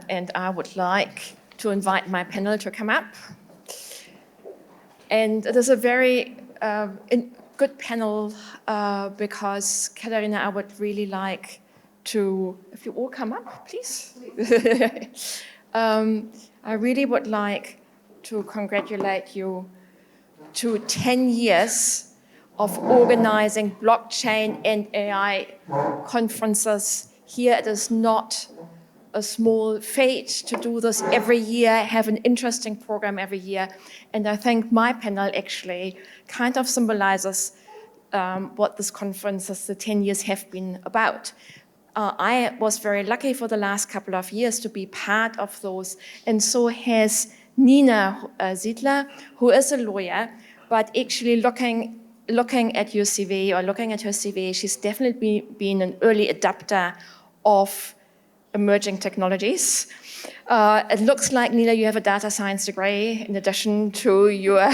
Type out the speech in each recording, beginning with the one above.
and I would like to invite my panel to come up. And it is a very good panel because, Katharina, I would really like to, if you all come up, please. I really would like to congratulate you to 10 years of organizing blockchain and AI conferences here. It is not a small feat to do this every year, have an interesting program every year. And I think my panel actually kind of symbolizes what this conferences, the 10 years have been about. I was very lucky for the last couple of years to be part of those, and so has Nina Ziedler, who is a lawyer, but actually looking at your CV or looking at her CV, she's definitely been an early adopter of emerging technologies. It looks like, Nina, you have a data science degree in addition to your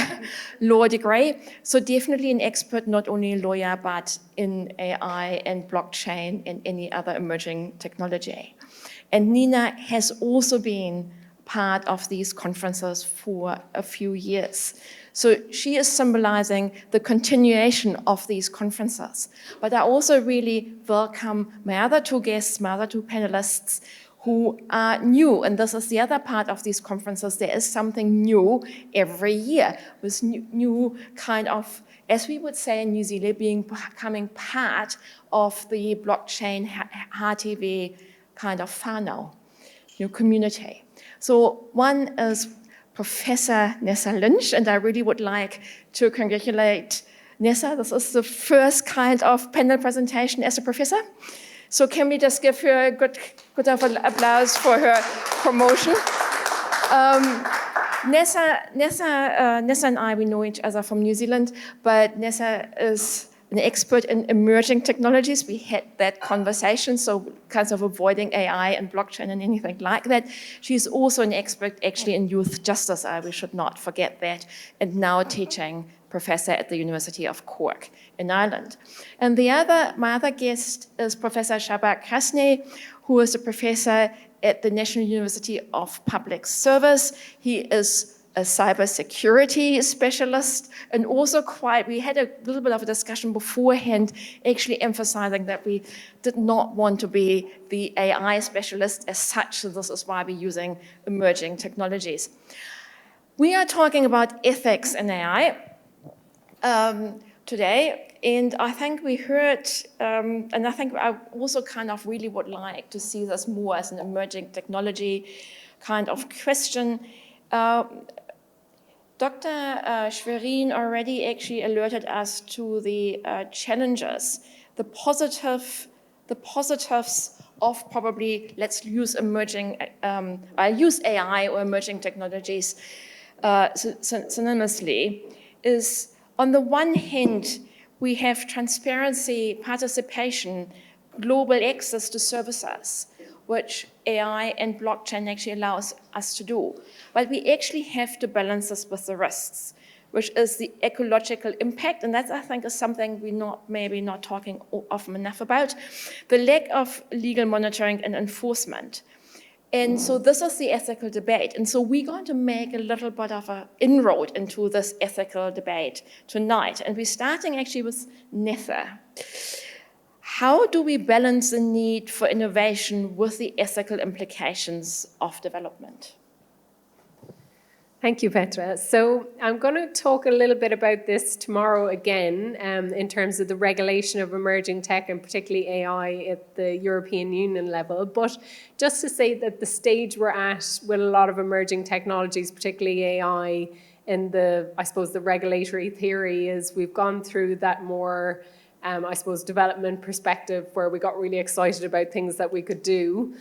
law degree. So definitely an expert, not only a lawyer, but in AI and blockchain and any other emerging technology. And Nina has also been part of these conferences for a few years. So she is symbolizing the continuation of these conferences. But I also really welcome my other two guests, my other two panelists, who are new. And this is the other part of these conferences. There is something new every year with new kind of, as we would say in New Zealand, becoming part of the blockchain HTV kind of whānau, community. So one is Professor Nessa Lynch, and I really would like to congratulate Nessa. This is the first kind of panel presentation as a professor. So can we just give her a good applause for her promotion? Nessa and I, we know each other from New Zealand, but Nessa is an expert in emerging technologies. We had that conversation, so kind of avoiding AI and blockchain and anything like that. She's also an expert actually in youth justice, we should not forget that, and now teaching professor at the University of Cork in Ireland. And my other guest is Professor Shahbaz Krasny, who is a professor at the National University of Public Service. He is a cybersecurity specialist, and also we had a little bit of a discussion beforehand, actually emphasizing that we did not want to be the AI specialist as such, so this is why we're using emerging technologies. We are talking about ethics in AI today, and I think we heard, and I think I also kind of really would like to see this more as an emerging technology kind of question. Dr. Schwerin already actually alerted us to the challenges, the positives of probably, let's use use AI or emerging technologies synonymously, is on the one hand, we have transparency, participation, global access to services, which AI and blockchain actually allows us to do. But we actually have to balance this with the risks, which is the ecological impact, and that, I think, is something we're maybe not talking often enough about, the lack of legal monitoring and enforcement. And so this is the ethical debate. And so we're going to make a little bit of an inroad into this ethical debate tonight. And we're starting actually with Nessa. How do we balance the need for innovation with the ethical implications of development? Thank you, Petra. So I'm going to talk a little bit about this tomorrow again in terms of the regulation of emerging tech and particularly AI at the European Union level. But just to say that the stage we're at with a lot of emerging technologies, particularly AI, in I suppose the regulatory theory is we've gone through that more I suppose, development perspective where we got really excited about things that we could do.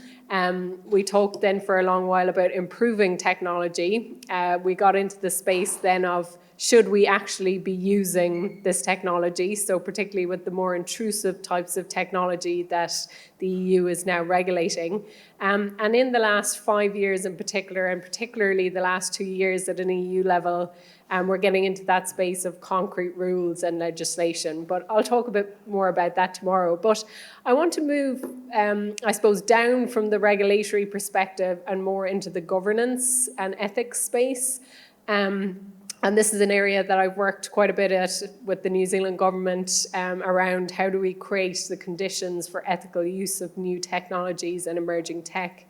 We talked then for a long while about improving technology. We got into the space then of should we actually be using this technology? So particularly with the more intrusive types of technology that the EU is now regulating. And in the last 5 years in particular, and particularly the last 2 years at an EU level, we're getting into that space of concrete rules and legislation. But I'll talk a bit more about that tomorrow. But I want to move, I suppose, down from the regulatory perspective and more into the governance and ethics space. And this is an area that I've worked quite a bit at with the New Zealand government around how do we create the conditions for ethical use of new technologies and emerging tech.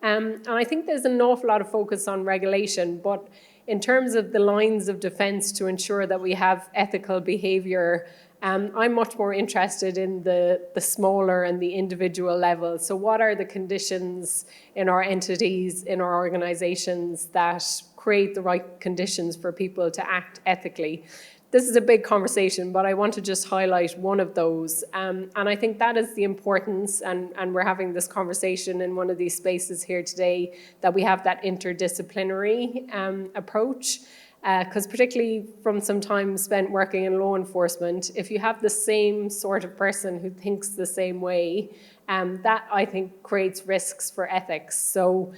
And I think there's an awful lot of focus on regulation, but in terms of the lines of defense to ensure that we have ethical behavior, I'm much more interested in the smaller and the individual level. So what are the conditions in our entities, in our organizations that create the right conditions for people to act ethically? This is a big conversation, but I want to just highlight one of those. And I think that is the importance, and we're having this conversation in one of these spaces here today, that we have that interdisciplinary approach. Because particularly from some time spent working in law enforcement, if you have the same sort of person who thinks the same way, that I think creates risks for ethics. So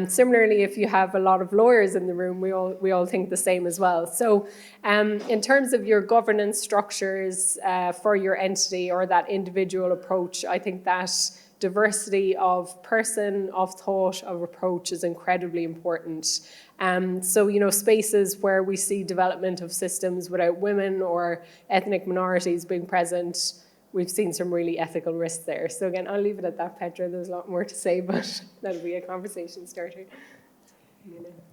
similarly, if you have a lot of lawyers in the room, we all think the same as well. So in terms of your governance structures for your entity or that individual approach, I think that diversity of person, of thought, of approach is incredibly important. So, spaces where we see development of systems without women or ethnic minorities being present, we've seen some really ethical risks there. So again, I'll leave it at that, Petra. There's a lot more to say, but that'll be a conversation starter.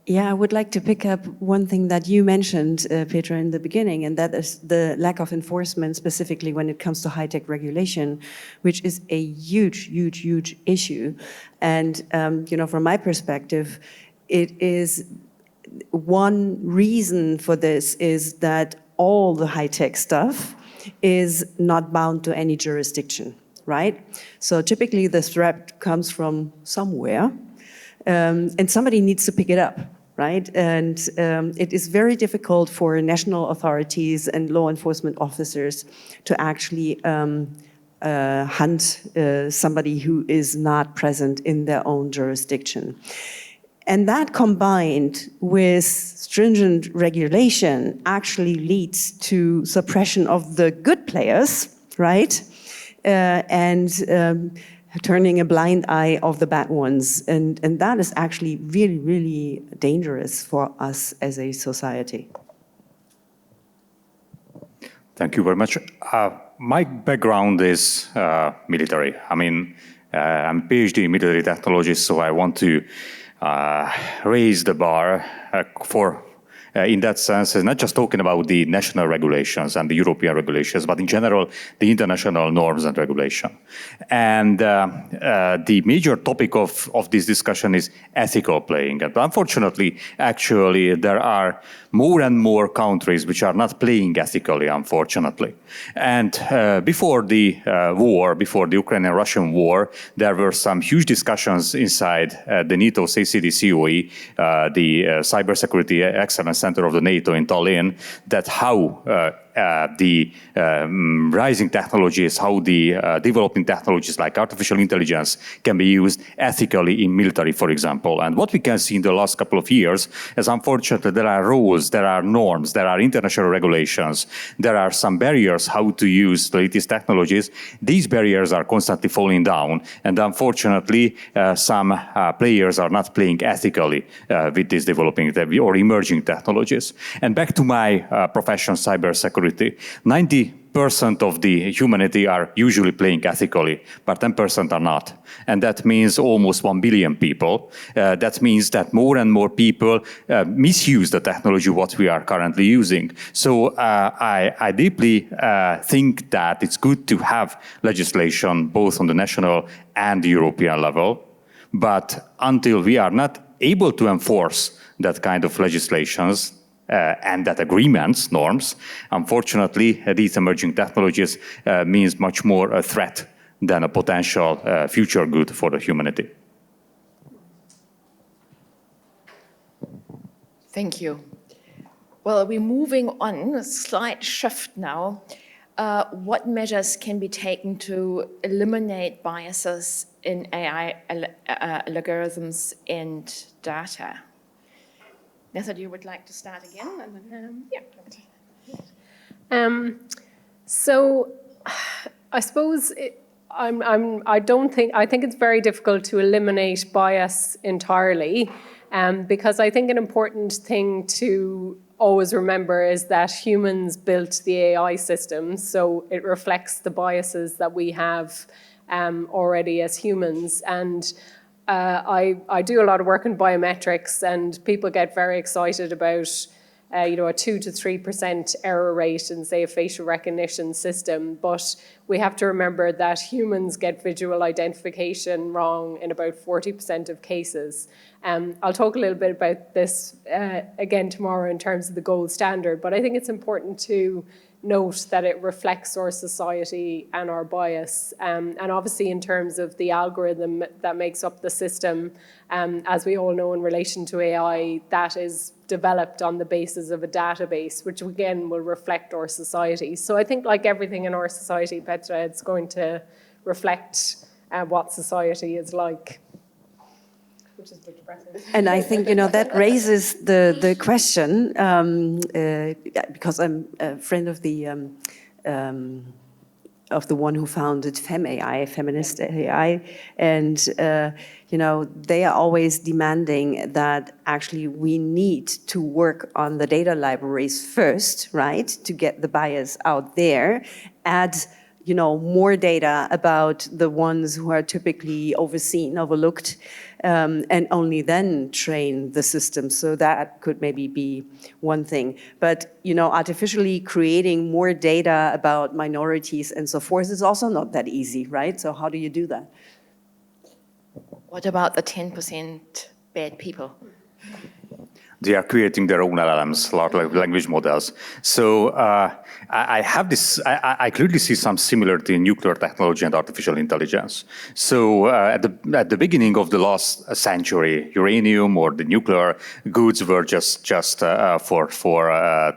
Yeah, I would like to pick up one thing that you mentioned, Petra, in the beginning, and that is the lack of enforcement, specifically when it comes to high-tech regulation, which is a huge, huge, huge issue. And, from my perspective, it is one reason for this is that all the high-tech stuff is not bound to any jurisdiction, right? So typically the threat comes from somewhere, and somebody needs to pick it up, right? And it is very difficult for national authorities and law enforcement officers to actually hunt somebody who is not present in their own jurisdiction. And that combined with stringent regulation actually leads to suppression of the good players, right? And turning a blind eye of the bad ones. And that is actually really, really dangerous for us as a society. Thank you very much. My background is military. I mean, I'm a PhD in military technology, so I want to raise the bar in that sense, not just talking about the national regulations and the European regulations, but in general, the international norms and regulation. And the major topic of this discussion is ethical playing. And unfortunately, actually, there are more and more countries which are not playing ethically, unfortunately. And before the war, before the Ukrainian-Russian war, there were some huge discussions inside the NATO CCDCOE, the Cybersecurity Excellence Center of the NATO in Tallinn, that how the rising technologies, how the developing technologies like artificial intelligence can be used ethically in military, for example. And what we can see in the last couple of years is, unfortunately, there are rules, there are norms, there are international regulations, there are some barriers how to use the latest technologies. These barriers are constantly falling down, and unfortunately, some players are not playing ethically with these developing or emerging technologies. And back to my profession, cybersecurity. 90% of the humanity are usually playing ethically, but 10% are not. And that means almost 1 billion people. That means that more and more people misuse the technology what we are currently using. So I deeply think that it's good to have legislation both on the national and the European level. But until we are not able to enforce that kind of legislations, and that agreements, norms, unfortunately, these emerging technologies means much more a threat than a potential future good for the humanity. Thank you. Well, we're moving on, a slight shift now. What measures can be taken to eliminate biases in AI algorithms and data? Nessa, you would like to start again? So I suppose I think it's very difficult to eliminate bias entirely, because I think an important thing to always remember is that humans built the AI system, so it reflects the biases that we have already as humans. And I do a lot of work in biometrics, and people get very excited about a 2 to 3% error rate in, say, a facial recognition system. But we have to remember that humans get visual identification wrong in about 40% of cases. I'll talk a little bit about this again tomorrow in terms of the gold standard, but I think it's important to note that it reflects our society and our bias. And obviously in terms of the algorithm that makes up the system, as we all know in relation to AI, that is developed on the basis of a database, which again will reflect our society. So I think like everything in our society, Petra, it's going to reflect what society is like. Which is a bit depressing. And I think, that raises the question, because I'm a friend of the one who founded FemAI, Feminist AI, and, they are always demanding that actually we need to work on the data libraries first, right, to get the bias out there, add more data about the ones who are typically overseen, overlooked, and only then train the system. So that could maybe be one thing. But, artificially creating more data about minorities and so forth is also not that easy, right? So how do you do that? What about the 10% bad people? They are creating their own LLMs, large language models. So I have this, I clearly see some similarity in nuclear technology and artificial intelligence. So at the beginning of the last century, uranium or the nuclear goods were just for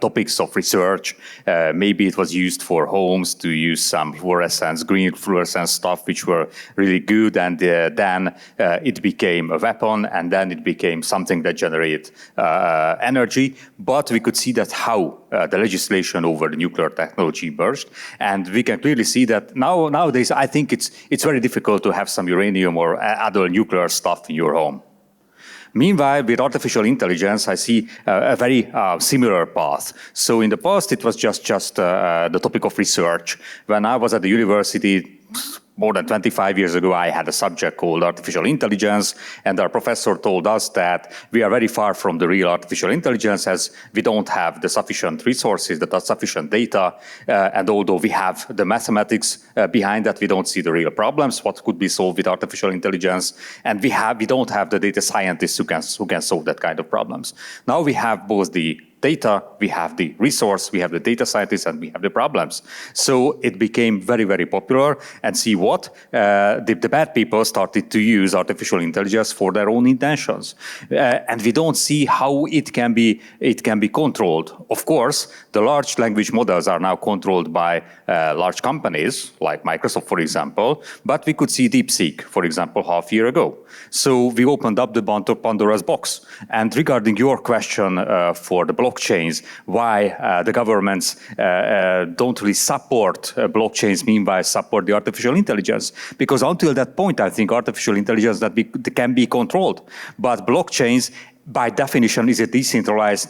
topics of research. Maybe it was used for homes to use some fluorescence, green fluorescence stuff, which were really good. And then it became a weapon, and then it became something that generated energy, but we could see that how the legislation over the nuclear technology emerged, and we can clearly see that nowadays I think it's very difficult to have some uranium or other nuclear stuff in your home. Meanwhile, with artificial intelligence, I see a very similar path. So in the past, it was just the topic of research. When I was at the university, more than 25 years ago, I had a subject called artificial intelligence, and our professor told us that we are very far from the real artificial intelligence as we don't have the sufficient resources, the sufficient data, and although we have the mathematics behind that, we don't see the real problems, what could be solved with artificial intelligence, and we don't have the data scientists who can solve that kind of problems. Now we have both the data, we have the resource, we have the data scientists, and we have the problems. So it became very, very popular. And see what? The bad people started to use artificial intelligence for their own intentions. And we don't see how it can be controlled. Of course, the large language models are now controlled by large companies, like Microsoft, for example. But we could see DeepSeek, for example, half a year ago. So we opened up the Pandora's box. And regarding your question for the blockchains, why the governments don't really support blockchains, meanwhile support the artificial intelligence. Because until that point, I think artificial intelligence can be controlled. But blockchains, by definition, is a decentralized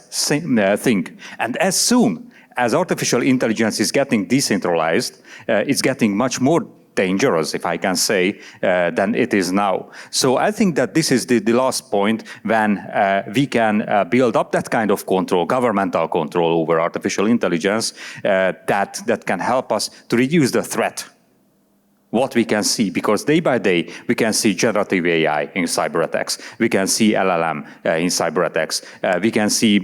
thing. And as soon as artificial intelligence is getting decentralized, it's getting much more dangerous, if I can say, than it is now. So I think that this is the last point when we can build up that kind of control, governmental control over artificial intelligence, that can help us to reduce the threat. What we can see, because day by day we can see generative AI in cyber attacks, we can see LLM in cyber attacks, we can see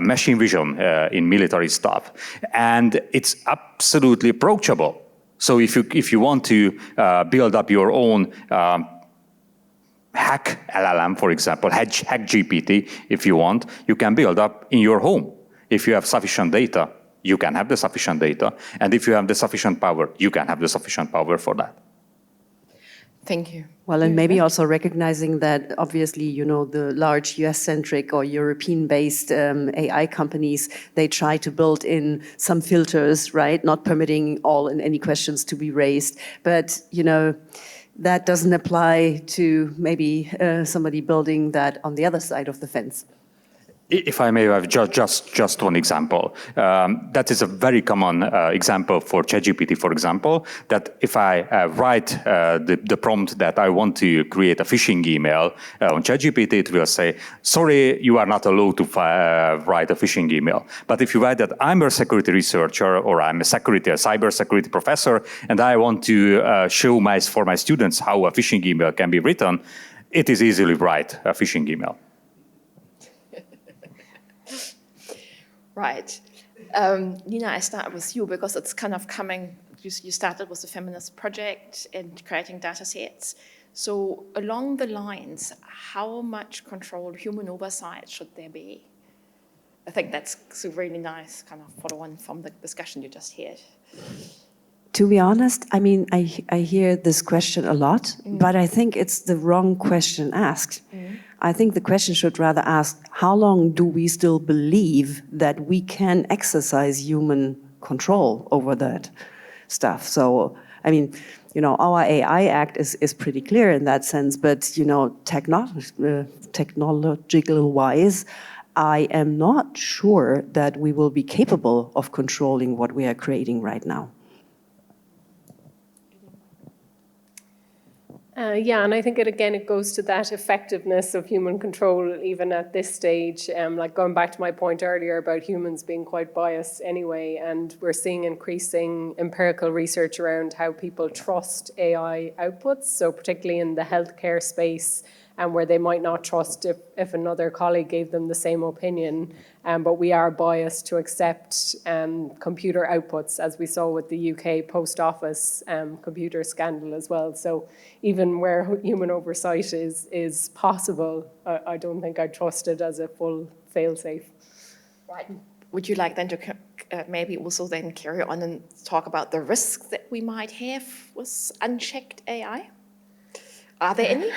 machine vision in military stuff, and it's absolutely approachable. So if you want to build up your own hack LLM, for example, hack GPT, if you want, you can build up in your home. If you have sufficient data, you can have the sufficient data. And if you have the sufficient power, you can have the sufficient power for that. Thank you. Well, and maybe also recognizing that obviously, you know, the large US-centric or European-based AI companies, they try to build in some filters, right? Not permitting all and any questions to be raised. But, you know, that doesn't apply to maybe somebody building that on the other side of the fence. If I may have just one example, that is a very common example for ChatGPT, for example, that if I write the prompt that I want to create a phishing email on ChatGPT, it will say, sorry, you are not allowed to write a phishing email. But if you write that I'm a security researcher or I'm a cybersecurity professor, and I want to show for my students how a phishing email can be written, it is easily write a phishing email. Right. Nina, I start with you because it's kind of coming, you started with the feminist project and creating data sets. So along the lines, how much control, human oversight should there be? I think that's a really nice kind of follow-on from the discussion you just had. To be honest, I mean, I hear this question a lot, but I think it's the wrong question asked. I think the question should rather ask, how long do we still believe that we can exercise human control over that stuff? So, I mean, you know, our AI Act is pretty clear in that sense, but, you know, technological-wise, I am not sure that we will be capable of controlling what we are creating right now. Yeah, and I think it goes to that effectiveness of human control even at this stage. Like going back to my point earlier about humans being quite biased anyway, and we're seeing increasing empirical research around how people trust AI outputs. So particularly in the healthcare space, and where they might not trust if another colleague gave them the same opinion. But we are biased to accept computer outputs, as we saw with the UK Post Office computer scandal as well. So even where human oversight is possible, I don't think I trust it as a full fail-safe. Right. Would you like then to maybe also then carry on and talk about the risks that we might have with unchecked AI? Are there any?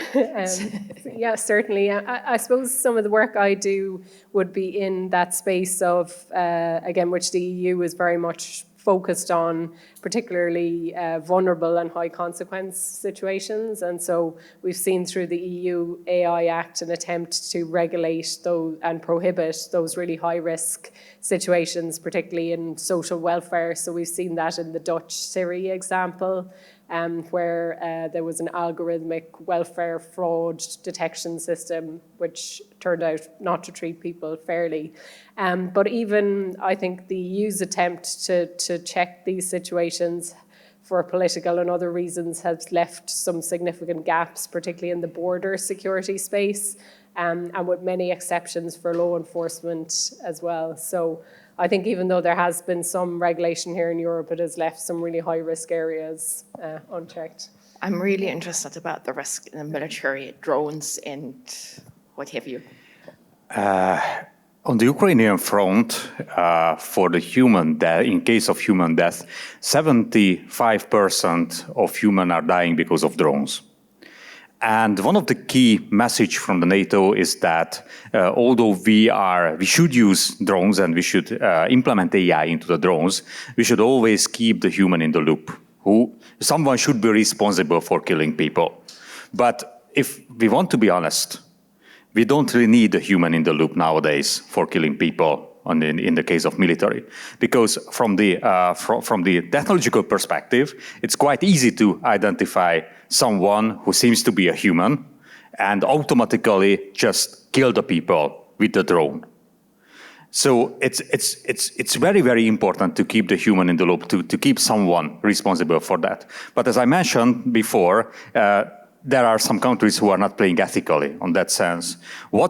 Yeah, certainly. I suppose some of the work I do would be in that space of, again, which the EU is very much focused on, particularly vulnerable and high consequence situations. And so we've seen through the EU AI Act an attempt to regulate those and prohibit those really high risk situations, particularly in social welfare. So we've seen that in the Dutch Siri example, where there was an algorithmic welfare fraud detection system, which turned out not to treat people fairly. But even, I think, the EU's attempt to check these situations for political and other reasons has left some significant gaps, particularly in the border security space, and with many exceptions for law enforcement as well. So I think even though there has been some regulation here in Europe, it has left some really high-risk areas unchecked. I'm really interested about the risk in the military, drones and what have you. On the Ukrainian front, for the human death, in case of human death, 75% of humans are dying because of drones. And one of the key messages from the NATO is that although we should use drones and we should implement AI into the drones, we should always keep the human in the loop. Someone should be responsible for killing people. But if we want to be honest, we don't really need the human in the loop nowadays for killing people in the case of military, because from the technological perspective, it's quite easy to identify someone who seems to be a human and automatically just kill the people with the drone. So it's very, very important to keep the human in the loop, to keep someone responsible for that. But as I mentioned before, there are some countries who are not playing ethically on that sense. How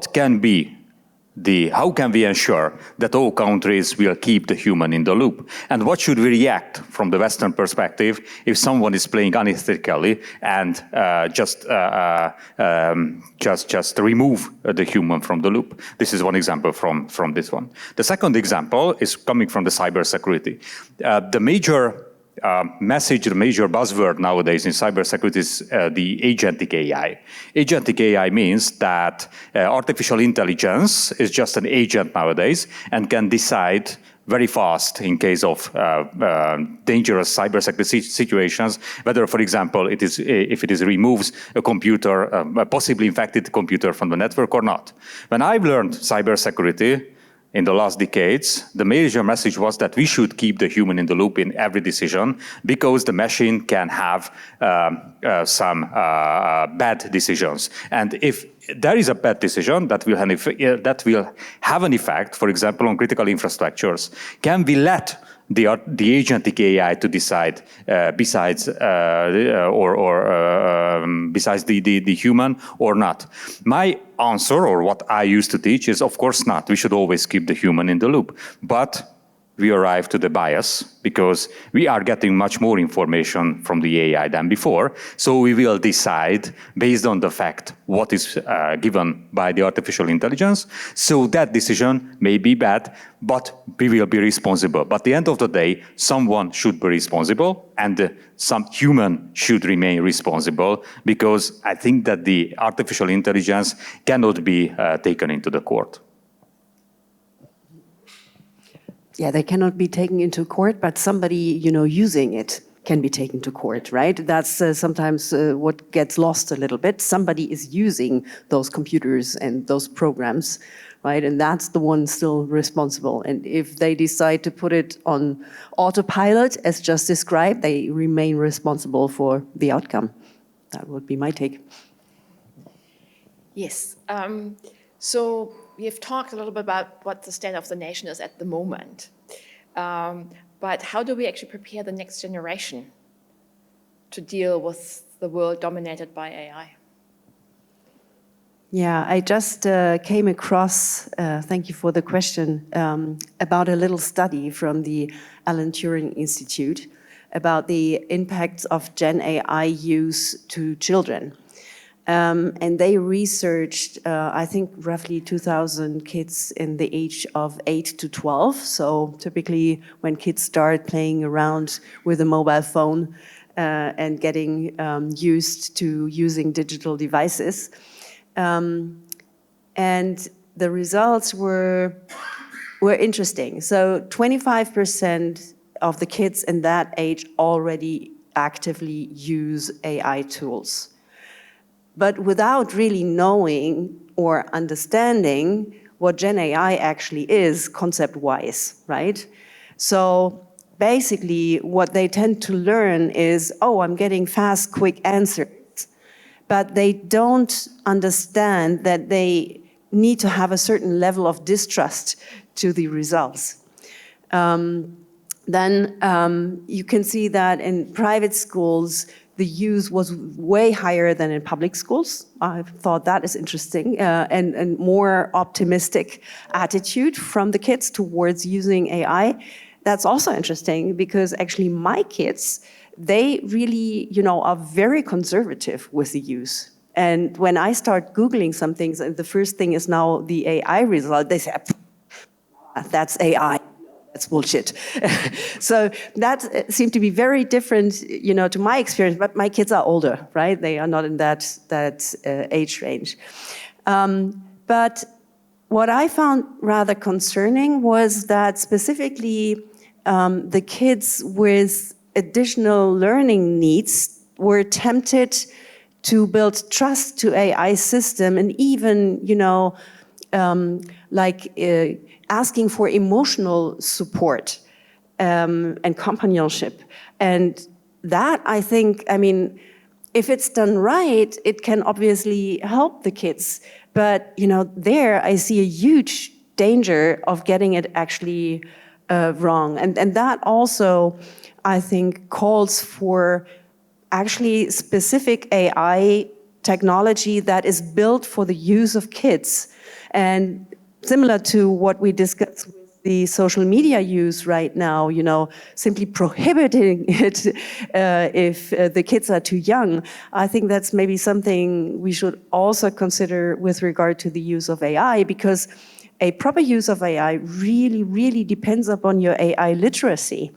can we ensure that all countries will keep the human in the loop? And what should we react from the Western perspective if someone is playing unethically and just remove the human from the loop? This is one example from this one. The second example is coming from the cybersecurity. The major message, the major buzzword nowadays in cybersecurity is the agentic AI. Agentic AI means that artificial intelligence is just an agent nowadays and can decide very fast in case of dangerous cybersecurity situations, whether, for example, if it removes a computer, a possibly infected computer from the network or not. When I've learned cybersecurity in the last decades, the major message was that we should keep the human in the loop in every decision because the machine can have some bad decisions. And if there is a bad decision that will have an effect, for example, on critical infrastructures, can we let the agentic AI to decide besides the human or not? My answer, or what I used to teach, is of course not. We should always keep the human in the loop. But we arrive to the bias because we are getting much more information from the AI than before. So we will decide based on the fact what is given by the artificial intelligence. So that decision may be bad, but we will be responsible. But at the end of the day, someone should be responsible and some human should remain responsible, because I think that the artificial intelligence cannot be taken into the court. Yeah, they cannot be taken into court, but somebody, using it can be taken to court, right? That's sometimes what gets lost a little bit. Somebody is using those computers and those programs, right? And that's the one still responsible. And if they decide to put it on autopilot, as just described, they remain responsible for the outcome. That would be my take. Yes. So we've talked a little bit about what the state of the nation is at the moment. But how do we actually prepare the next generation to deal with the world dominated by AI? Yeah, I just came across, thank you for the question, about a little study from the Alan Turing Institute about the impacts of Gen AI use to children. And they researched, I think, roughly 2,000 kids in the age of 8 to 12. So typically when kids start playing around with a mobile phone and getting used to using digital devices. And the results were interesting. So 25% of the kids in that age already actively use AI tools, but without really knowing or understanding what Gen AI actually is concept-wise, right? So basically what they tend to learn is, oh, I'm getting fast, quick answers, but they don't understand that they need to have a certain level of distrust to the results. Then you can see that in private schools, the use was way higher than in public schools. I thought that is interesting, and more optimistic attitude from the kids towards using AI. That's also interesting because actually my kids, they really, are very conservative with the use. And when I start Googling some things, and the first thing is now the AI result, they say, that's AI. That's bullshit. So that seemed to be very different, to my experience. But my kids are older, right? They are not in that age range. But what I found rather concerning was that specifically the kids with additional learning needs were tempted to build trust to AI system, and even, asking for emotional support and companionship. And that, I think, if it's done right, it can obviously help the kids. But, there I see a huge danger of getting it actually wrong. And that also, I think, calls for actually specific AI technology that is built for the use of kids. And similar to what we discussed with the social media use right now, simply prohibiting it if the kids are too young. I think that's maybe something we should also consider with regard to the use of AI, because a proper use of AI really, really depends upon your AI literacy.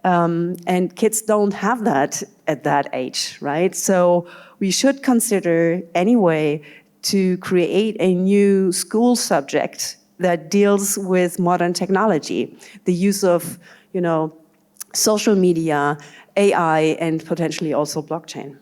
And kids don't have that at that age, right? So we should consider anyway to create a new school subject that deals with modern technology, the use of, social media, AI, and potentially also blockchain.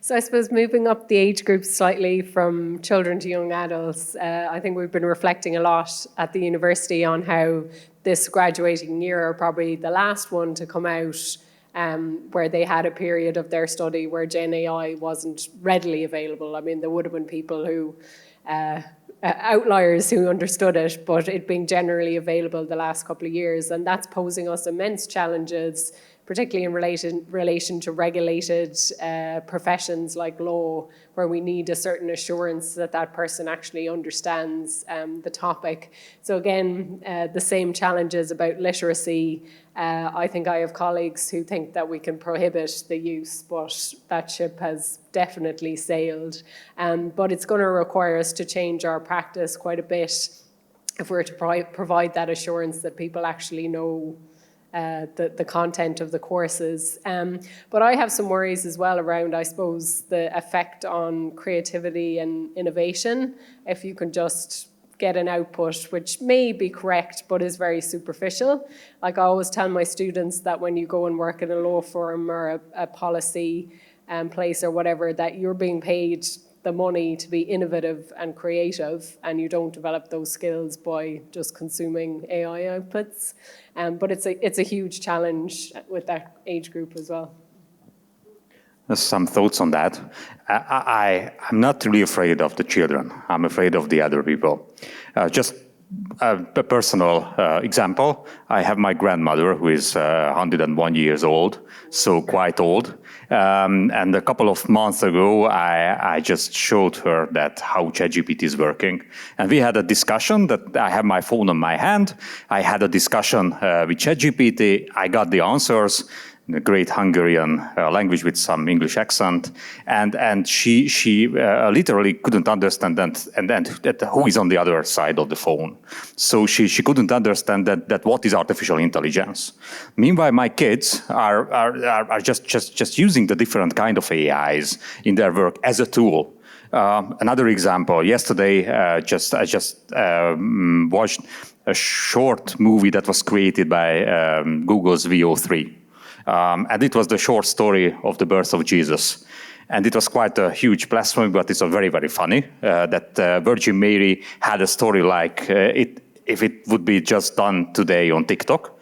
So I suppose moving up the age group slightly from children to young adults, I think we've been reflecting a lot at the university on how this graduating year are probably the last one to come out where they had a period of their study where Gen AI wasn't readily available. I mean, there would have been people who, outliers who understood it, but it being generally available the last couple of years. And that's posing us immense challenges, particularly in relation to regulated professions like law, where we need a certain assurance that that person actually understands the topic. So again, the same challenges about literacy. I think I have colleagues who think that we can prohibit the use, but that ship has definitely sailed. But it's going to require us to change our practice quite a bit if we're to provide that assurance that people actually know the content of the courses. But I have some worries as well around, I suppose, the effect on creativity and innovation. If you can just get an output which may be correct but is very superficial. Like I always tell my students that when you go and work in a law firm or a policy place or whatever, that you're being paid the money to be innovative and creative, and you don't develop those skills by just consuming AI outputs. But it's a huge challenge with that age group as well. There's some thoughts on that. I'm not really afraid of the children. I'm afraid of the other people. Just a personal example. I have my grandmother who is 101 years old, so quite old. And a couple of months ago, I just showed her that how ChatGPT is working. And we had a discussion that I have my phone on my hand. I had a discussion with ChatGPT. I got the answers in a great Hungarian language with some English accent, and she literally couldn't understand that who is on the other side of the phone. So she couldn't understand that what is artificial intelligence. Meanwhile, my kids are just using the different kind of AIs in their work as a tool. Another example, yesterday I just watched a short movie that was created by Google's VO3. And it was the short story of the birth of Jesus. And it was quite a huge blasphemy, but it's very, very funny that Virgin Mary had a story like if it would be just done today on TikTok.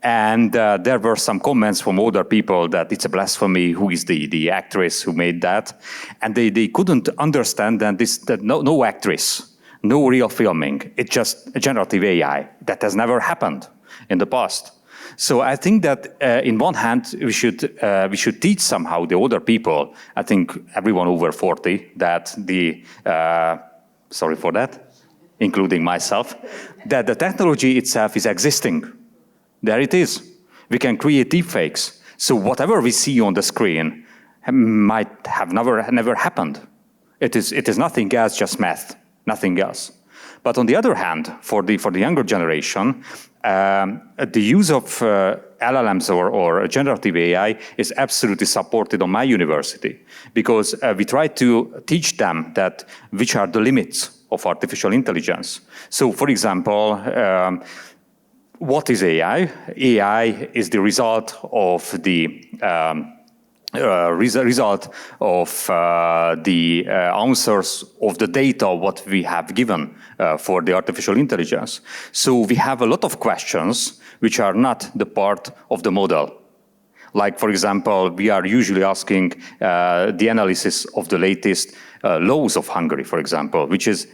And there were some comments from older people that it's a blasphemy, who is the actress who made that. And they couldn't understand that no actress, no real filming, it's just a generative AI. That has never happened in the past. So I think that in one hand we should teach somehow the older people. I think everyone over 40 that sorry for that, including myself, that the technology itself is existing. There it is. We can create deepfakes. So whatever we see on the screen might have never happened. It is nothing else, just math, nothing else. But on the other hand, for the younger generation, the use of LLMs or generative AI is absolutely supported on my university, because we try to teach them that which are the limits of artificial intelligence. So, for example, what is AI? AI is the result of the answers of the data what we have given for the artificial intelligence. So we have a lot of questions which are not the part of the model. Like, for example, we are usually asking the analysis of the latest laws of Hungary, for example, which is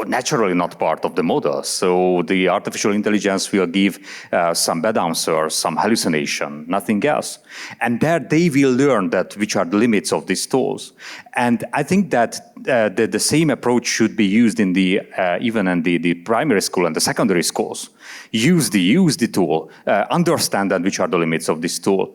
naturally not part of the model. So the artificial intelligence will give some bad answers, some hallucination, nothing else. And there they will learn that which are the limits of these tools. And I think that the same approach should be used in even in the primary school and the secondary schools. Use the tool, understand that which are the limits of this tool,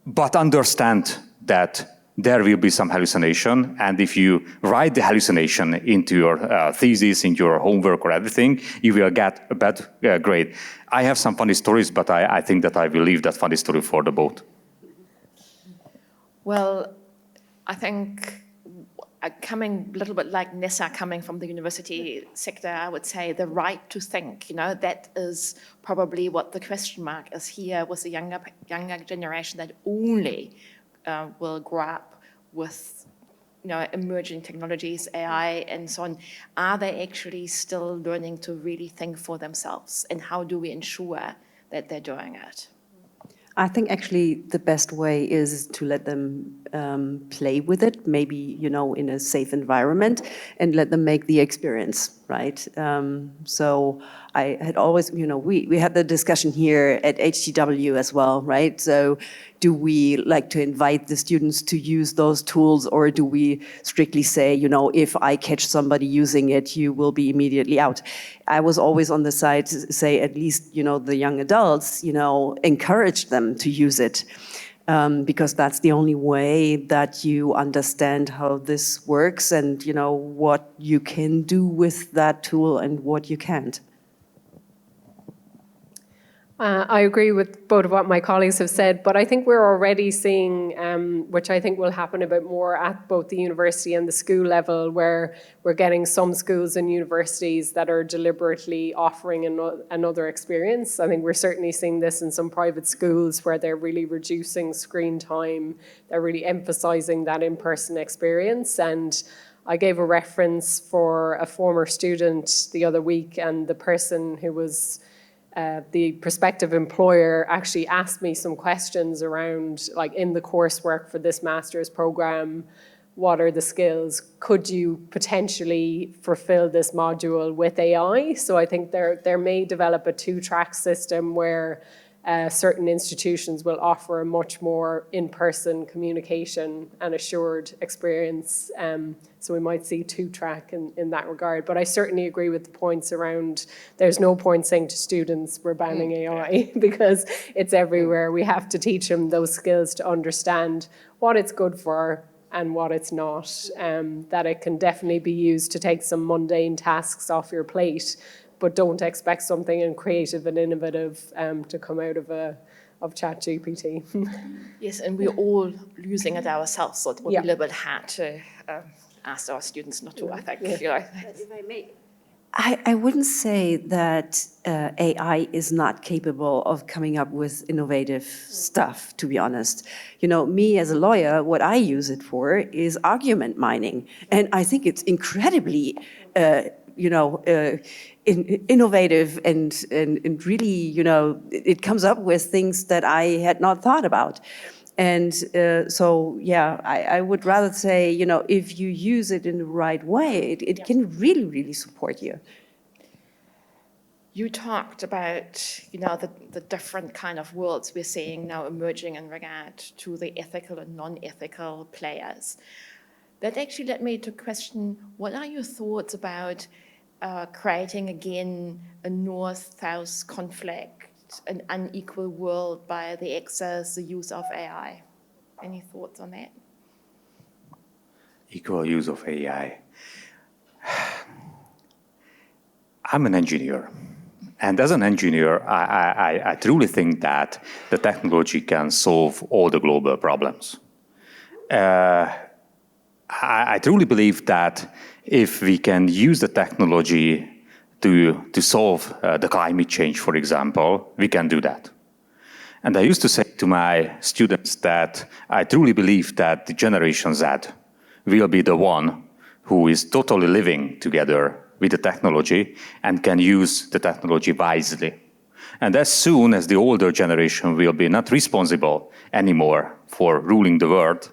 but understand that there will be some hallucination. And if you write the hallucination into your thesis, into your homework or everything, you will get a bad grade. I have some funny stories, but I think that I will leave that funny story for the boat. Well, I think coming a little bit like Nessa, coming from the university sector, I would say the right to think, that is probably what the question mark is here with the younger generation that only will grow up with emerging technologies, AI and so on. Are they actually still learning to really think for themselves? And how do we ensure that they're doing it? I think actually the best way is to let them play with it, maybe, in a safe environment, and let them make the experience, right? So I had always, we had the discussion here at HTW as well, right? So do we like to invite the students to use those tools, or do we strictly say, if I catch somebody using it, you will be immediately out? I was always on the side to say, at least, the young adults, encourage them to use it. Because that's the only way that you understand how this works and, what you can do with that tool and what you can't. I agree with both of what my colleagues have said, but I think we're already seeing, which I think will happen a bit more at both the university and the school level, where we're getting some schools and universities that are deliberately offering another experience. I think we're certainly seeing this in some private schools where they're really reducing screen time. They're really emphasizing that in-person experience. And I gave a reference for a former student the other week, and the person who was the prospective employer actually asked me some questions around, like, in the coursework for this master's program, what are the skills? Could you potentially fulfill this module with AI? So I think there may develop a two-track system where certain institutions will offer a much more in-person communication and assured experience. So we might see two-track in that regard. But I certainly agree with the points around there's no point saying to students we're banning AI because it's everywhere. We have to teach them those skills to understand what it's good for and what it's not. That it can definitely be used to take some mundane tasks off your plate, but don't expect something creative and innovative to come out of ChatGPT. Yes, and we're all using it ourselves, so it would be a little bit hard to ask our students not to, I think. But if I may, I wouldn't say that AI is not capable of coming up with innovative stuff, to be honest. Me as a lawyer, what I use it for is argument mining. And I think it's incredibly innovative and really, it comes up with things that I had not thought about. And so, I would rather say, if you use it in the right way, it can really, really support you. You talked about, the different kind of worlds we're seeing now emerging in regard to the ethical and non-ethical players. That actually led me to question, what are your thoughts about creating again a North-South conflict, an unequal world by the access, the use of AI? Any thoughts on that? Equal use of AI. I'm an engineer. And as an engineer, I truly think that the technology can solve all the global problems. I truly believe that if we can use the technology to solve the climate change, for example, we can do that. And I used to say to my students that I truly believe that the Generation Z will be the one who is totally living together with the technology and can use the technology wisely. And as soon as the older generation will be not responsible anymore for ruling the world,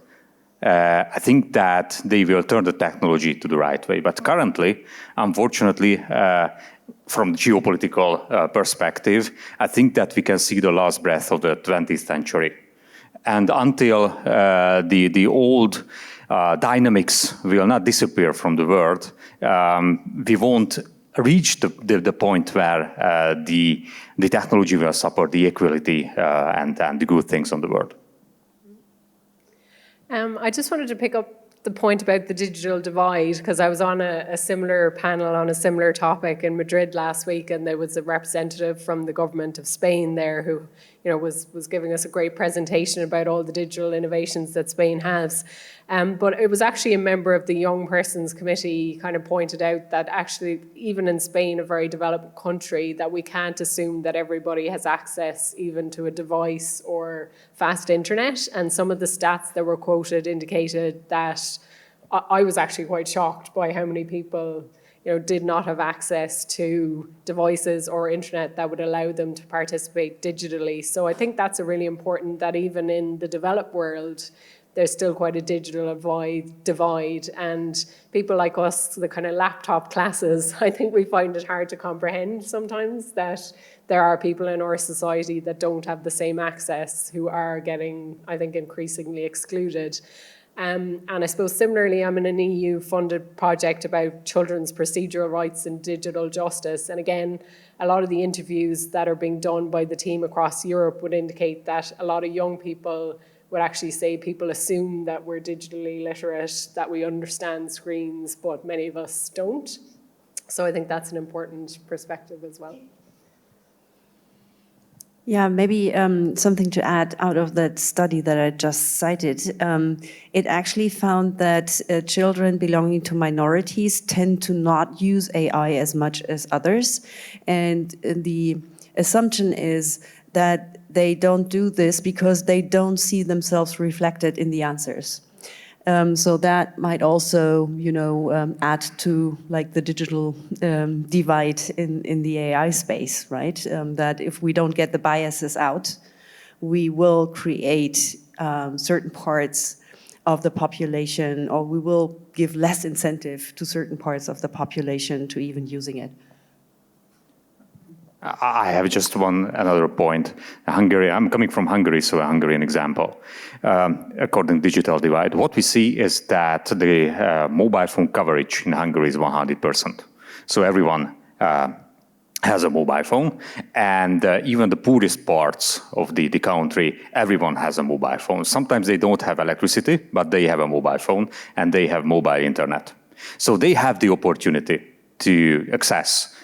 I think that they will turn the technology to the right way. But currently, unfortunately, from the geopolitical perspective, I think that we can see the last breath of the 20th century. And until the old dynamics will not disappear from the world, we won't reach the point where the technology will support the equality and the good things on the world. I just wanted to pick up the point about the digital divide, because I was on a similar panel on a similar topic in Madrid last week, and there was a representative from the government of Spain there who, was giving us a great presentation about all the digital innovations that Spain has. But it was actually a member of the Young Persons Committee kind of pointed out that actually, even in Spain, a very developed country, that we can't assume that everybody has access even to a device or fast internet. And some of the stats that were quoted indicated that I was actually quite shocked by how many people did not have access to devices or internet that would allow them to participate digitally. So I think that's a really important, that even in the developed world, there's still quite a digital divide, and people like us, the kind of laptop classes, I think we find it hard to comprehend sometimes that there are people in our society that don't have the same access, who are getting, I think, increasingly excluded. And I suppose similarly, I'm in an EU-funded project about children's procedural rights and digital justice. And again, a lot of the interviews that are being done by the team across Europe would indicate that a lot of young people would actually say people assume that we're digitally literate, that we understand screens, but many of us don't. So I think that's an important perspective as well. Yeah, maybe something to add out of that study that I just cited. It actually found that children belonging to minorities tend to not use AI as much as others. And the assumption is that they don't do this because they don't see themselves reflected in the answers. So that might also, add to like the digital divide in the AI space, right? That if we don't get the biases out, we will create certain parts of the population, or we will give less incentive to certain parts of the population to even using it. I have just another point. Hungary, I'm coming from Hungary, so a Hungarian example. According to digital divide, what we see is that the mobile phone coverage in Hungary is 100%. So everyone has a mobile phone, and even the poorest parts of the country, everyone has a mobile phone. Sometimes they don't have electricity, but they have a mobile phone, and they have mobile internet. So they have the opportunity to access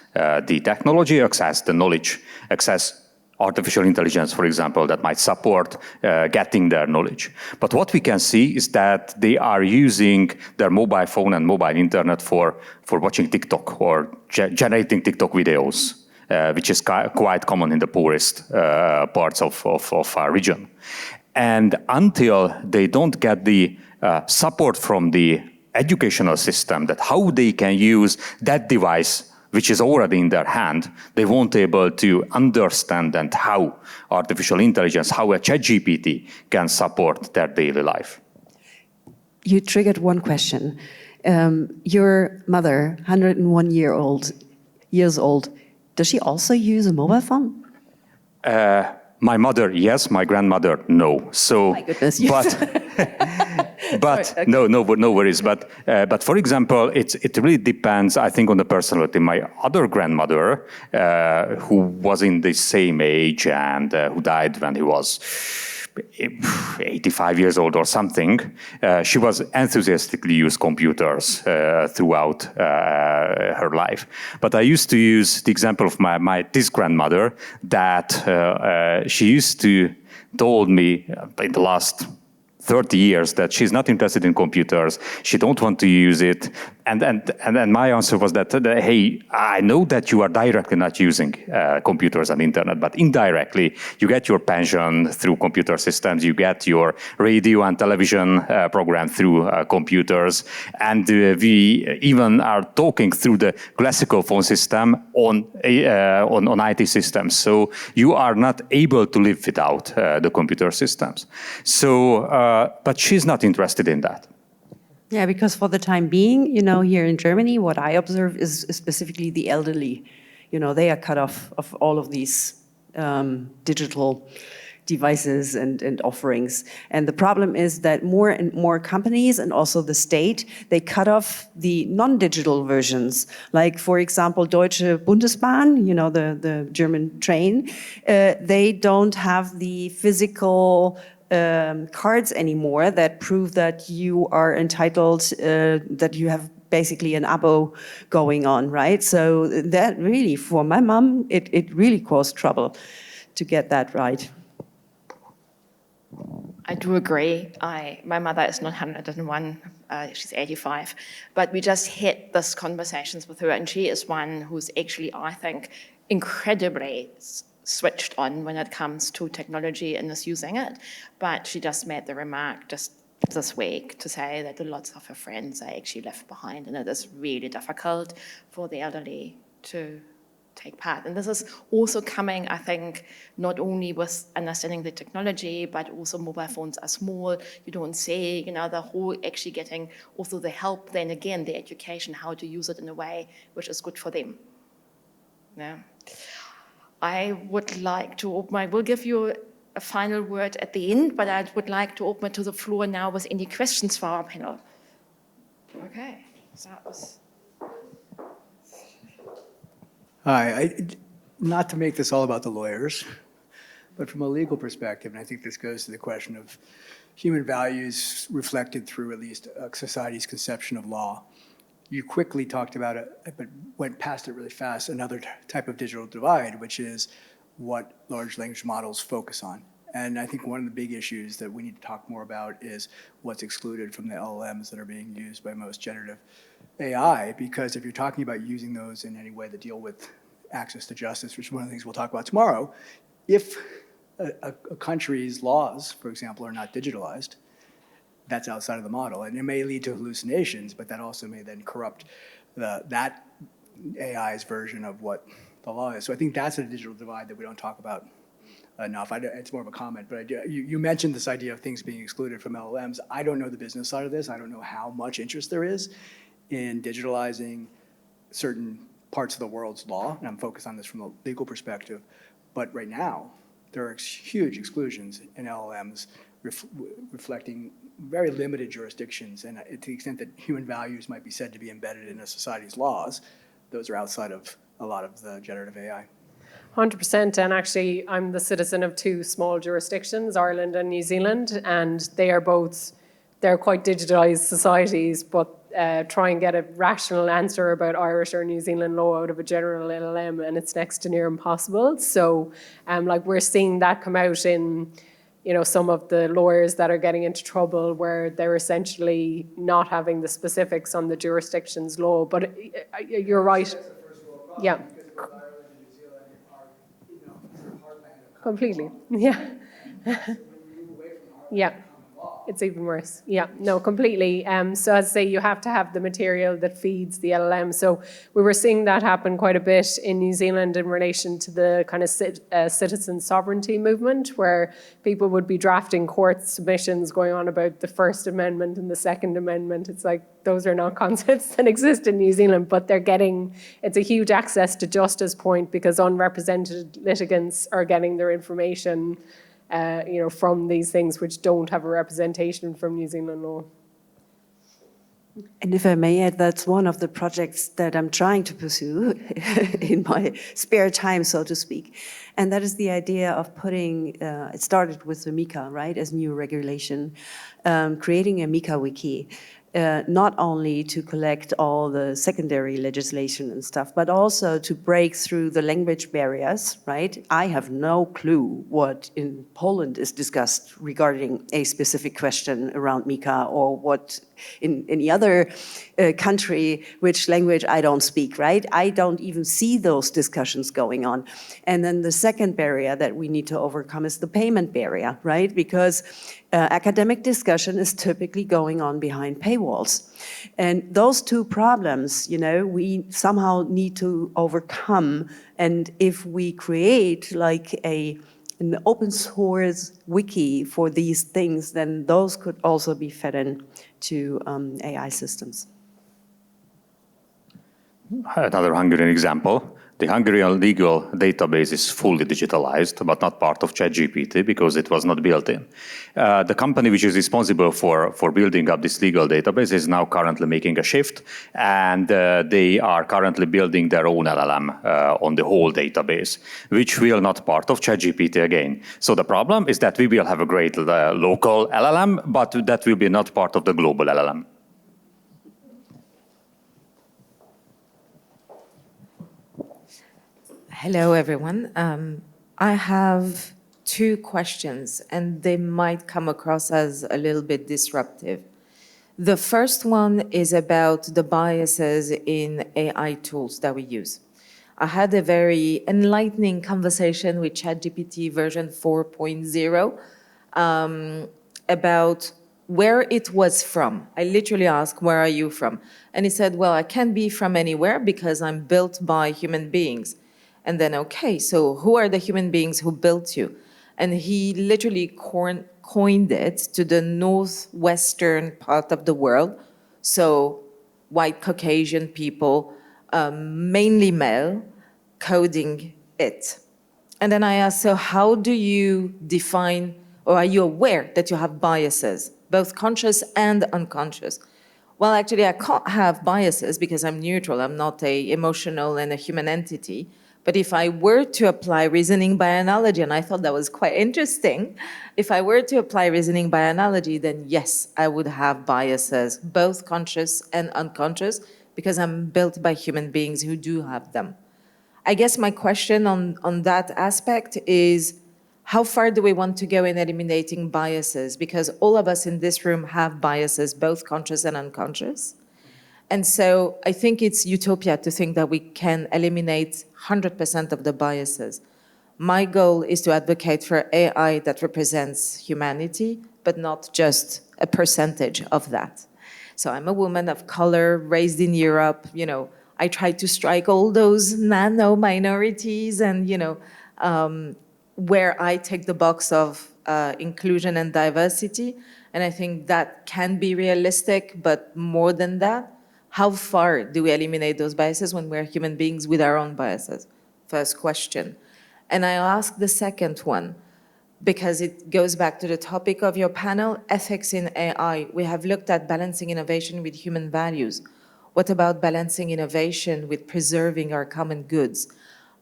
the technology, access the knowledge, access artificial intelligence, for example, that might support getting their knowledge. But what we can see is that they are using their mobile phone and mobile internet for watching TikTok or generating TikTok videos, which is quite common in the poorest parts of our region. And until they don't get the support from the educational system that how they can use that device which is already in their hand, they won't be able to understand and how artificial intelligence, how a ChatGPT can support their daily life. You triggered one question. Your mother, 101 years old, does she also use a mobile phone? My mother, yes. My grandmother, no. So, my goodness, yes. but Sorry, okay. no worries. But for example, it really depends, I think, on the personality. My other grandmother, who was in the same age and who died when he was 85 years old or something, she was enthusiastically used computers throughout her life. But I used to use the example of this grandmother that she used to told me in the last 30 years that she's not interested in computers, she don't want to use it. And my answer was that, hey, I know that you are directly not using computers and internet, but indirectly you get your pension through computer systems, you get your radio and television program through computers, and we even are talking through the classical phone system on IT systems. So you are not able to live without the computer systems. So, but she's not interested in that. Yeah, because for the time being, here in Germany, what I observe is specifically the elderly. They are cut off of all of these digital devices and offerings. And the problem is that more and more companies and also the state, they cut off the non-digital versions. Like, for example, Deutsche Bundesbahn, the German train, they don't have the physical cards anymore that prove that you are entitled, that you have basically an abo going on, right? So that really, for my mom, it really caused trouble to get that right. I do agree. My mother is not 101, she's 85, but we just had these conversations with her, and she is one who's actually, I think, incredibly switched on when it comes to technology and is using it. But she just made the remark just this week to say that lots of her friends are actually left behind, and it is really difficult for the elderly to take part. And this is also coming, I think, not only with understanding the technology, but also mobile phones are small. You don't see, the whole actually getting also the help, then again, the education, how to use it in a way which is good for them. Yeah. I would like to open, I will give you a final word at the end, but I would like to open it to the floor now with any questions for our panel. Okay, so that was... Hi, not to make this all about the lawyers, but from a legal perspective, and I think this goes to the question of human values reflected through at least society's conception of law. You quickly talked about it, but went past it really fast, another type of digital divide, which is what large language models focus on. And I think one of the big issues that we need to talk more about is what's excluded from the LLMs that are being used by most generative AI, because if you're talking about using those in any way that deal with access to justice, which is one of the things we'll talk about tomorrow, if a country's laws, for example, are not digitalized, that's outside of the model. And it may lead to hallucinations, but that also may then corrupt that AI's version of what the law is. So I think that's a digital divide that we don't talk about enough. It's more of a comment, but you mentioned this idea of things being excluded from LLMs. I don't know the business side of this. I don't know how much interest there is in digitalizing certain parts of the world's law, and I'm focused on this from a legal perspective. But right now, there are huge exclusions in LLMs reflecting very limited jurisdictions, and to the extent that human values might be said to be embedded in a society's laws, those are outside of a lot of the generative AI. 100%, and actually I'm the citizen of two small jurisdictions, Ireland and New Zealand, and they're quite digitalized societies, but try and get a rational answer about Irish or New Zealand law out of a general LLM, and it's next to near impossible. So we're seeing that come out in some of the lawyers that are getting into trouble where they're essentially not having the specifics on the jurisdiction's law. But you're right. Yeah. Completely. Yeah. Yeah. It's even worse. Yeah, no, completely. So as I say, you have to have the material that feeds the LLM. So we were seeing that happen quite a bit in New Zealand in relation to the kind of citizen sovereignty movement, where people would be drafting court submissions going on about the First Amendment and the Second Amendment. It's like, those are not concepts that exist in New Zealand, but it's a huge access to justice point because unrepresented litigants are getting their information from these things which don't have a representation from New Zealand law. And if I may add, that's one of the projects that I'm trying to pursue in my spare time, so to speak. And that is the idea of putting, it started with the MiCA, right, as new regulation, creating a MiCA wiki. Not only to collect all the secondary legislation and stuff, but also to break through the language barriers, right? I have no clue what in Poland is discussed regarding a specific question around MiCA, or what in any other country, which language I don't speak, right? I don't even see those discussions going on. And then the second barrier that we need to overcome is the payment barrier, right? Because academic discussion is typically going on behind paywalls. And those two problems, we somehow need to overcome. And if we create like an open source wiki for these things, then those could also be fed in to AI systems. Another Hungarian example. The Hungarian legal database is fully digitalized, but not part of ChatGPT because it was not built in. The company which is responsible for building up this legal database is now currently making a shift, and they are currently building their own LLM on the whole database, which will not part of ChatGPT again. So the problem is that we will have a great local LLM, but that will be not part of the global LLM. Hello, everyone. I have two questions, and they might come across as a little bit disruptive. The first one is about the biases in AI tools that we use. I had a very enlightening conversation with ChatGPT version 4.0 about where it was from. I literally asked, where are you from? And he said, well, I can't be from anywhere because I'm built by human beings. And then, okay, so who are the human beings who built you? And he literally coined it to the northwestern part of the world. So white Caucasian people, mainly male, coding it. And then I asked, so how do you define, or are you aware that you have biases, both conscious and unconscious? Well, actually, I can't have biases because I'm neutral. I'm not an emotional and a human entity. But if I were to apply reasoning by analogy, and I thought that was quite interesting, if I were to apply reasoning by analogy, then yes, I would have biases, both conscious and unconscious, because I'm built by human beings who do have them. I guess my question on that aspect is, how far do we want to go in eliminating biases? Because all of us in this room have biases, both conscious and unconscious. And so I think it's utopia to think that we can eliminate 100% of the biases. My goal is to advocate for AI that represents humanity, but not just a percentage of that. So I'm a woman of color, raised in Europe. You know, I try to strike all those nano minorities and, you know, where I take the box of inclusion and diversity. And I think that can be realistic, but more than that, how far do we eliminate those biases when we're human beings with our own biases? First question. And I'll ask the second one, because it goes back to the topic of your panel, ethics in AI. We have looked at balancing innovation with human values. What about balancing innovation with preserving our common goods?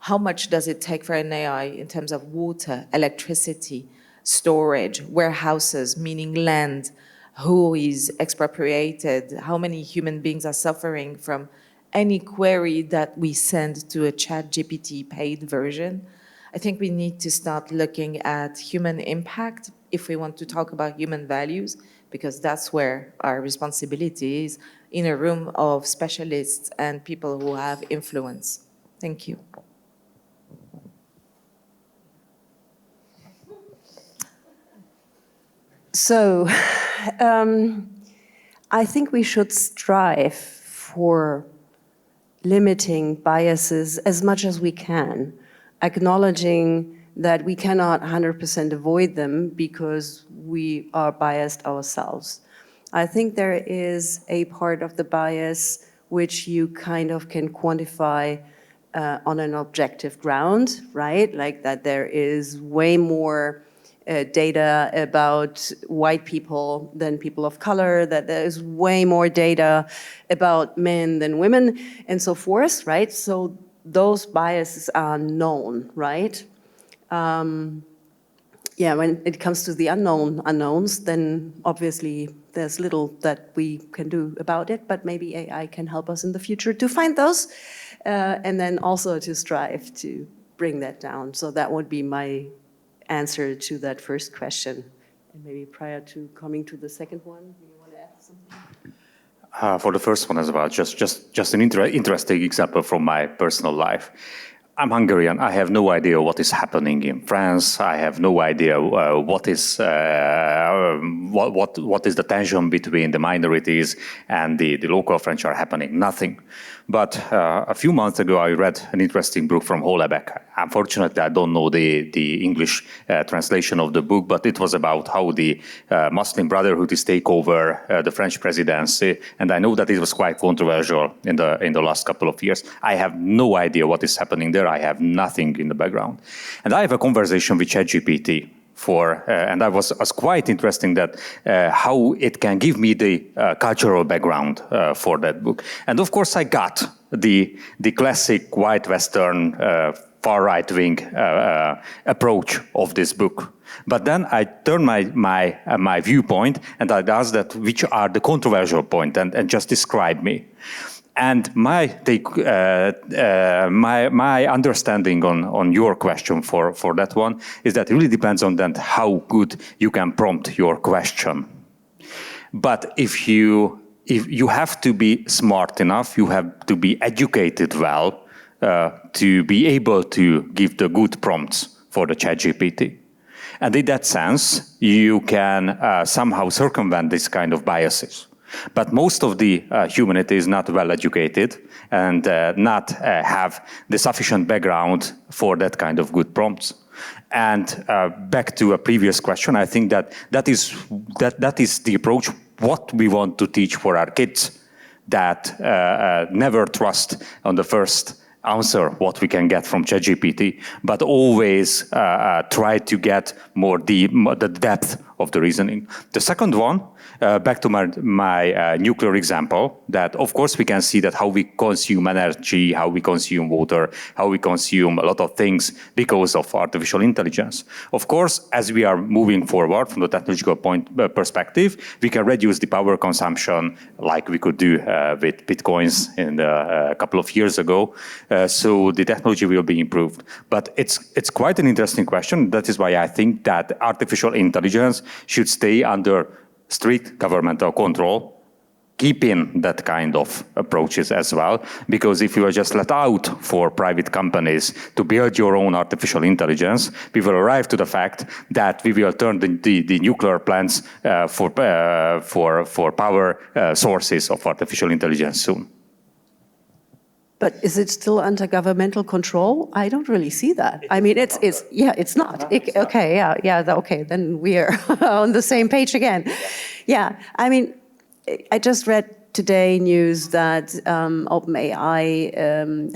How much does it take for an AI in terms of water, electricity, storage, warehouses, meaning land, who is expropriated, how many human beings are suffering from any query that we send to a ChatGPT paid version? I think we need to start looking at human impact if we want to talk about human values, because that's where our responsibility is, in a room of specialists and people who have influence. Thank you. So, I think we should strive for limiting biases as much as we can, acknowledging that we cannot 100% avoid them because we are biased ourselves. I think there is a part of the bias which you kind of can quantify on an objective ground, right? Like that there is way more data about white people than people of color, that there's way more data about men than women, and so forth, right? So those biases are known, right? Yeah, when it comes to the unknowns, then obviously there's little that we can do about it, but maybe AI can help us in the future to find those, and then also to strive to bring that down. So that would be my answer to that first question. And maybe prior to coming to the second one, do you want to add something? For the first one as well, just an interesting example from my personal life. I'm Hungarian. I have no idea what is happening in France. I have no idea what is the tension between the minorities and the local French are happening. Nothing. But a few months ago, I read an interesting book from Hollebeck. Unfortunately, I don't know the English translation of the book, but it was about how the Muslim Brotherhood is take over the French presidency, and I know that it was quite controversial in the last couple of years. I have no idea what is happening there. I have nothing in the background, and I have a conversation with ChatGPT. And I was quite interesting that how it can give me the cultural background for that book. And of course, I got the classic white Western far right-wing approach of this book. But then I turned my viewpoint and I asked that which are the controversial points and just describe me. And my understanding on your question for that one is that it really depends on that how good you can prompt your question. But if you have to be smart enough, you have to be educated well to be able to give the good prompts for the ChatGPT. And in that sense, you can somehow circumvent this kind of biases. But most of the humanity is not well educated and not have the sufficient background for that kind of good prompts. And back to a previous question, I think that is the approach what we want to teach for our kids, that never trust on the first answer what we can get from ChatGPT, but always try to get the depth of the reasoning. The second one, back to my nuclear example, that of course we can see that how we consume energy, how we consume water, how we consume a lot of things because of artificial intelligence. Of course, as we are moving forward from the technological perspective, we can reduce the power consumption like we could do with bitcoins a couple of years ago. So the technology will be improved. But it's quite an interesting question. That is why I think that artificial intelligence should stay under strict governmental control, keeping that kind of approaches as well. Because if you are just let out for private companies to build your own artificial intelligence, we will arrive to the fact that we will turn the nuclear plants for power sources of artificial intelligence soon. But is it still under governmental control? I don't really see that. I mean, it's not. Okay, then we are on the same page again. Yeah, I mean, I just read today news that OpenAI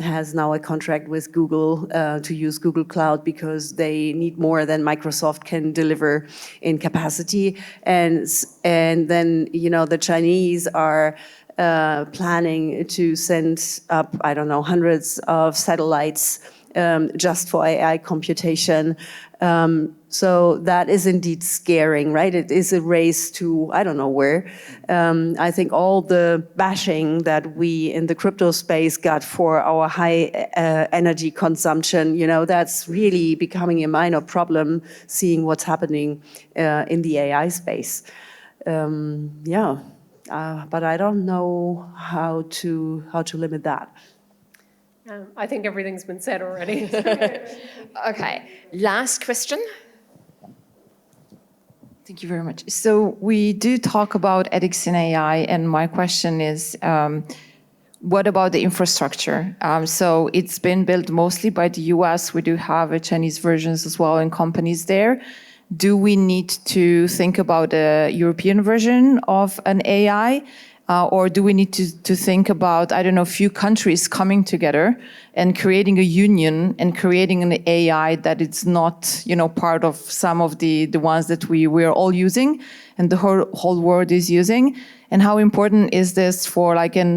has now a contract with Google to use Google Cloud because they need more than Microsoft can deliver in capacity, and then the Chinese are planning to send up, I don't know, hundreds of satellites just for AI computation. So that is indeed scaring, right? It is a race to, I don't know where. I think all the bashing that we in the crypto space got for our high energy consumption, that's really becoming a minor problem, seeing what's happening in the AI space. But I don't know how to limit that. I think everything's been said already. Okay, last question. Thank you very much. So we do talk about ethics in AI, and my question is, what about the infrastructure? So it's been built mostly by the US. We do have Chinese versions as well in companies there. Do we need to think about a European version of an AI? Or do we need to think about, I don't know, a few countries coming together and creating a union and creating an AI that it's not, part of some of the ones that we're all using and the whole world is using? And how important is this for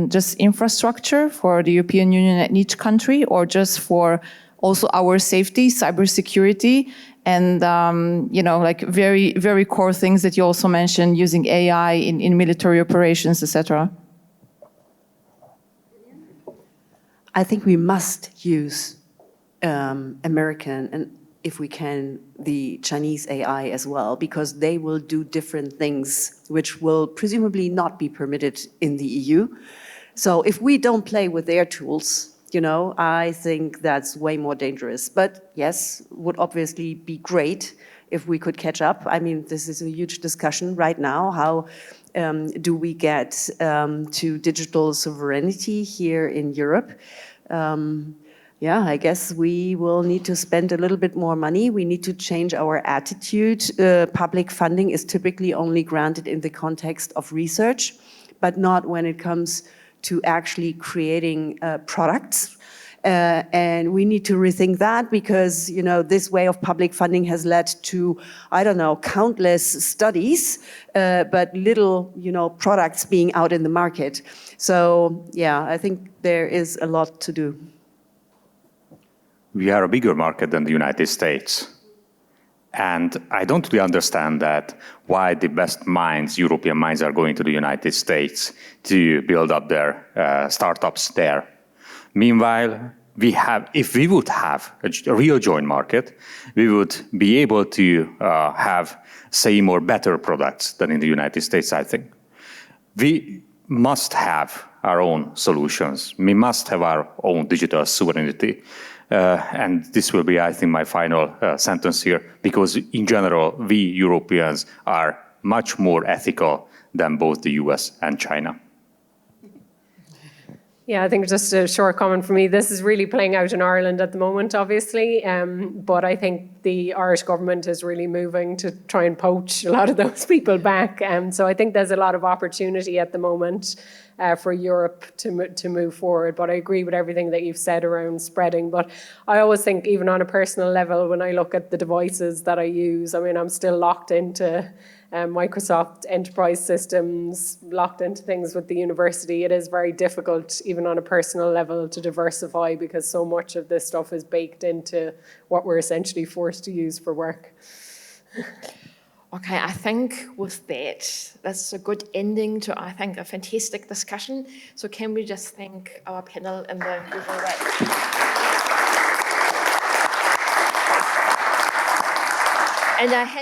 just infrastructure for the European Union and each country, or just for also our safety, cybersecurity, and very, very core things that you also mentioned, using AI in military operations, etc.? I think we must use American and, if we can, the Chinese AI as well, because they will do different things which will presumably not be permitted in the EU. So if we don't play with their tools, I think that's way more dangerous. But yes, would obviously be great if we could catch up. I mean, this is a huge discussion right now, how do we get to digital sovereignty here in Europe? Yeah, I guess we will need to spend a little bit more money. We need to change our attitude. Public funding is typically only granted in the context of research, but not when it comes to actually creating products. And we need to rethink that because, you know, this way of public funding has led to, I don't know, countless studies, but little, you know, products being out in the market. So, yeah, I think there is a lot to do. We are a bigger market than the United States. And I don't really understand that why the best minds, European minds, are going to the United States to build up their startups there. Meanwhile, if we would have a real joint market, we would be able to have same or better products than in the United States, I think. We must have our own solutions. We must have our own digital sovereignty. And this will be, I think, my final sentence here, because in general, we Europeans are much more ethical than both the US and China. Yeah, I think just a short comment for me. This is really playing out in Ireland at the moment, obviously, but I think the Irish government is really moving to try and poach a lot of those people back. So I think there's a lot of opportunity at the moment for Europe to move forward. But I agree with everything that you've said around spreading. But I always think, even on a personal level, when I look at the devices that I use, I mean, I'm still locked into Microsoft enterprise systems, locked into things with the university. It is very difficult, even on a personal level, to diversify because so much of this stuff is baked into what we're essentially forced to use for work. Okay, I think with that, that's a good ending to, I think, a fantastic discussion. So can we just thank our panel in the usual way? And I had